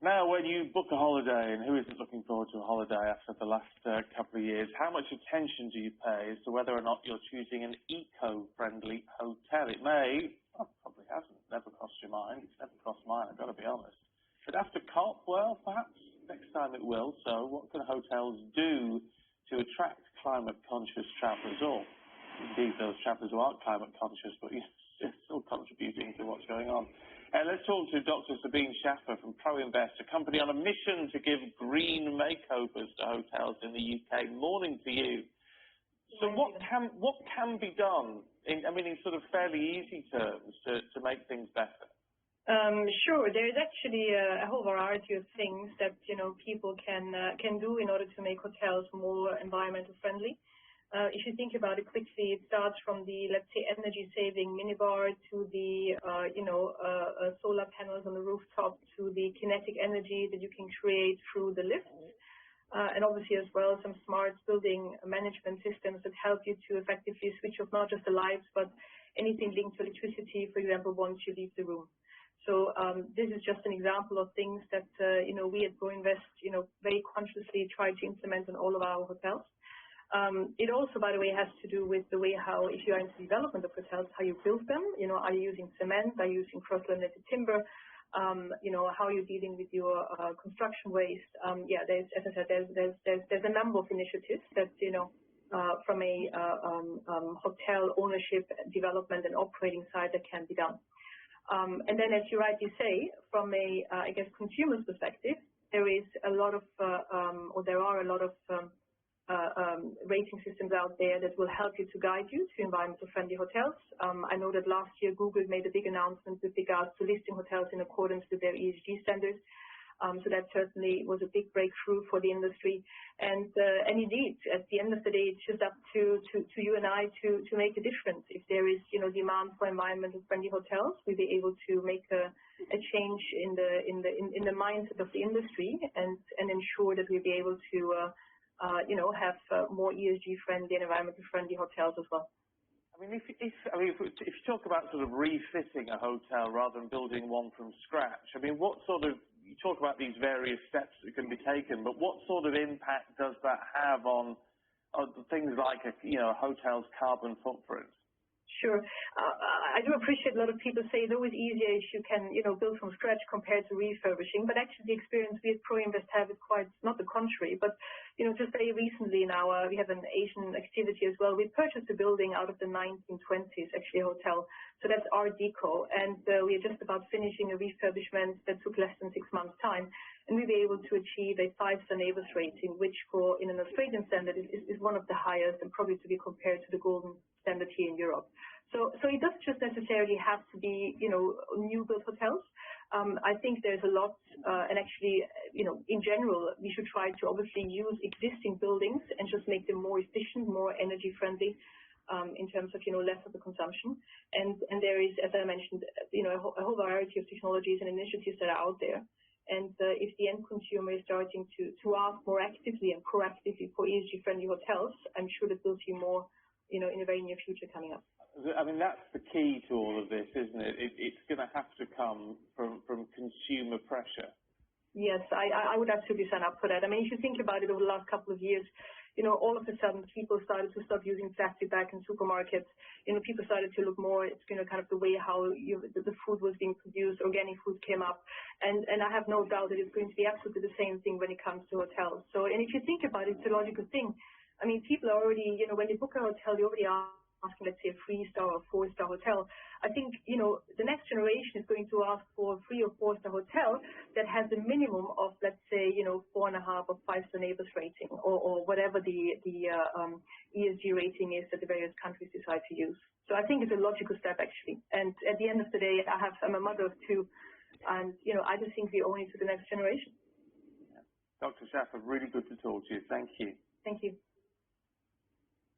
Now, when you book a holiday, and who isn't looking forward to a holiday after the last couple of years, how much attention do you pay as to whether or not you're choosing an eco-friendly hotel? It may, well, probably hasn't, never crossed your mind. It's never crossed mine, I've got to be honest. But after COP, well, perhaps next time it will. So what can hotels do to attract climate-conscious travellers, or indeed those travellers who aren't climate-conscious, but you're still contributing to what's going on? Let's talk to Dr. Sabine Schaffer from ProInvest, a company on a mission to give green makeovers to hotels in the UK. Morning to you. So what can be done, in sort of fairly easy terms, to make things better? Sure. There is actually a whole variety of things that people can do in order to make hotels more environmental friendly. If you think about it quickly, it starts from the, let's say, energy-saving minibar to the, solar panels on the rooftop to the kinetic energy that you can create through the lifts. And obviously as well, some smart building management systems that help you to effectively switch off not just the lights, but anything linked to electricity, for example, once you leave the room. So this is just an example of things that, we at ProInvest, very consciously try to implement in all of our hotels. It also, by the way, has to do with the way how, if you are into development of hotels, how you build them. Are you using cement? Are you using cross-laminated timber? How are you dealing with your construction waste? There's, as I said, there's a number of initiatives that, from a hotel ownership, development, and operating side that can be done. And then, as you rightly say, from a, consumer's perspective, there is a lot of, there are a lot of rating systems out there that will help you to guide you to environmental friendly hotels. I know that last year Google made a big announcement with regards to listing hotels in accordance with their ESG standards. So that certainly was a big breakthrough for the industry. And indeed, at the end of the day, it's just up to you and I to make a difference. If there is, demand for environmental friendly hotels, we'll be able to make a change in the mindset of the industry and ensure that we'll be able to have more ESG-friendly and environmental-friendly hotels as well. If you talk about sort of refitting a hotel rather than building one from scratch, what sort of, you talk about these various steps that can be taken, but what sort of impact does that have on things like a hotel's carbon footprint? Sure. I do appreciate a lot of people say it's always easier if you can, build from scratch compared to refurbishing. But actually, the experience we at ProInvest have is quite not the contrary. But just very recently now, we have an Asian activity as well. We purchased a building out of the 1920s, actually a hotel. So that's Art Deco, and we are just about finishing a refurbishment that took less than 6 months' time, and we'll be able to achieve a 5-star neighbors rating, which in an Australian standard is one of the highest, and probably to be compared to the golden standard here in Europe. So it doesn't just necessarily have to be, new build hotels. I think there's a lot, and actually, in general, we should try to obviously use existing buildings and just make them more efficient, more energy friendly, in terms of, less of the consumption. And there is, as I mentioned, a whole variety of technologies and initiatives that are out there. And if the end consumer is starting to ask more actively and proactively for ESG-friendly hotels, I'm sure that we'll see more, in the very near future coming up. That's the key to all of this, isn't it? It's going to have to come from consumer pressure. Yes, I would absolutely sign up for that. If you think about it over the last couple of years, all of a sudden people started to stop using plastic back in supermarkets. People started to look more at, kind of the way how the food was being produced. Organic food came up. And I have no doubt that it's going to be absolutely the same thing when it comes to hotels. So, and if you think about it, it's a logical thing. People are already, when they book a hotel, they already are asking, let's say, a 3-star or 4-star hotel. I think, the next generation is going to ask for a 3- or 4-star hotel that has a minimum of, let's say, 4.5 or 5-star neighbors rating, or whatever the ESG rating is that the various countries decide to use. So I think it's a logical step, actually. And at the end of the day, I'm a mother of 2, and, I just think we owe it to the next generation. Yeah. Dr. Schaffer, really good to talk to you. Thank you. Thank you.